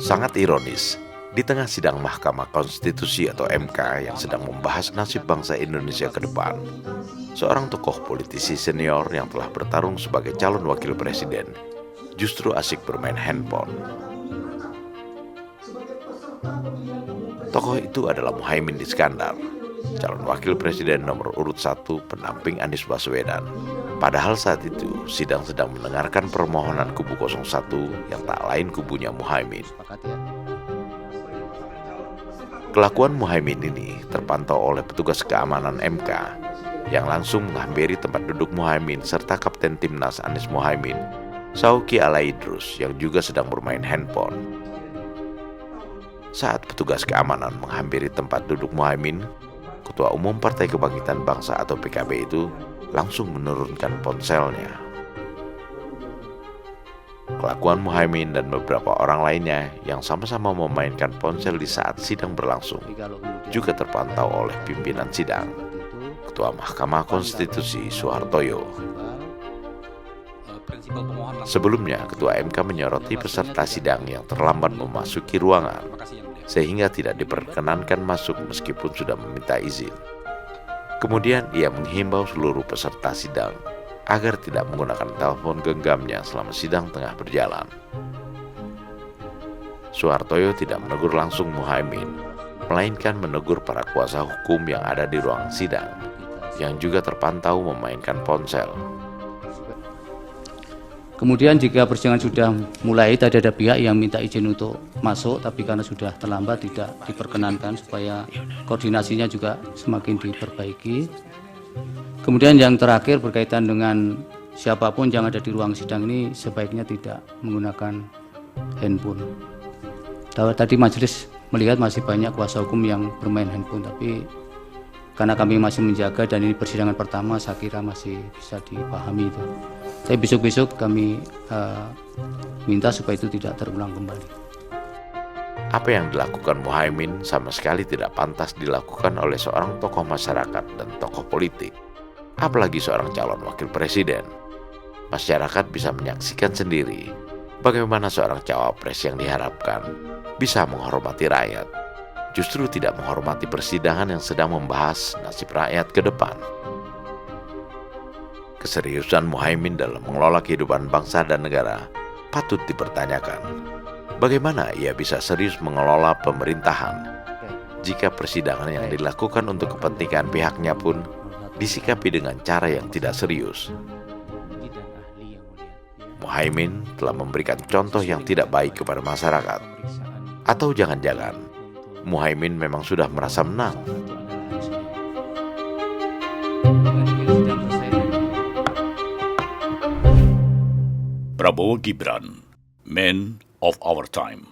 Sangat ironis, di tengah sidang Mahkamah Konstitusi atau MK yang sedang membahas nasib bangsa Indonesia ke depan, seorang tokoh politisi senior yang telah bertarung sebagai calon wakil presiden justru asik bermain handphone. Tokoh itu adalah Muhaimin Iskandar, calon wakil presiden nomor urut 1 pendamping Anies Baswedan. Padahal saat itu sidang sedang mendengarkan permohonan kubu 01 yang tak lain kubunya Muhaimin. Kelakuan Muhaimin ini terpantau oleh petugas keamanan MK yang langsung menghampiri tempat duduk Muhaimin serta Kapten Timnas Anies Muhaimin, Sauki Alaidrus yang juga sedang bermain handphone. Saat petugas keamanan menghampiri tempat duduk Muhaimin, Ketua Umum Partai Kebangkitan Bangsa atau PKB itu langsung menurunkan ponselnya. Kelakuan Muhaimin dan beberapa orang lainnya yang sama-sama memainkan ponsel di saat sidang berlangsung juga terpantau oleh pimpinan sidang, Ketua Mahkamah Konstitusi Soehartoyo. Sebelumnya, Ketua MK menyoroti peserta sidang yang terlambat memasuki ruangan, sehingga tidak diperkenankan masuk meskipun sudah meminta izin. Kemudian ia menghimbau seluruh peserta sidang agar tidak menggunakan telepon genggamnya selama sidang tengah berjalan. Soehartoyo tidak menegur langsung Muhaimin, melainkan menegur para kuasa hukum yang ada di ruang sidang, yang juga terpantau memainkan ponsel. Kemudian jika persidangan sudah mulai, tadi ada pihak yang minta izin untuk masuk, tapi karena sudah terlambat tidak diperkenankan supaya koordinasinya juga semakin diperbaiki. Kemudian yang terakhir berkaitan dengan siapapun yang ada di ruang sidang ini sebaiknya tidak menggunakan handphone. Tadi majelis melihat masih banyak kuasa hukum yang bermain handphone, tapi karena kami masih menjaga dan ini persidangan pertama, saya kira masih bisa dipahami itu. Tapi besok-besok kami minta supaya itu tidak terulang kembali. Apa yang dilakukan Muhaimin sama sekali tidak pantas dilakukan oleh seorang tokoh masyarakat dan tokoh politik, apalagi seorang calon wakil presiden. Masyarakat bisa menyaksikan sendiri bagaimana seorang cawapres yang diharapkan bisa menghormati rakyat, justru tidak menghormati persidangan yang sedang membahas nasib rakyat ke depan. Keseriusan Muhaimin dalam mengelola kehidupan bangsa dan negara patut dipertanyakan. Bagaimana ia bisa serius mengelola pemerintahan jika persidangan yang dilakukan untuk kepentingan pihaknya pun disikapi dengan cara yang tidak serius? Muhaimin telah memberikan contoh yang tidak baik kepada masyarakat. Atau jangan-jangan Muhaimin memang sudah merasa menang? Prabowo Gibran, Man of Our Time.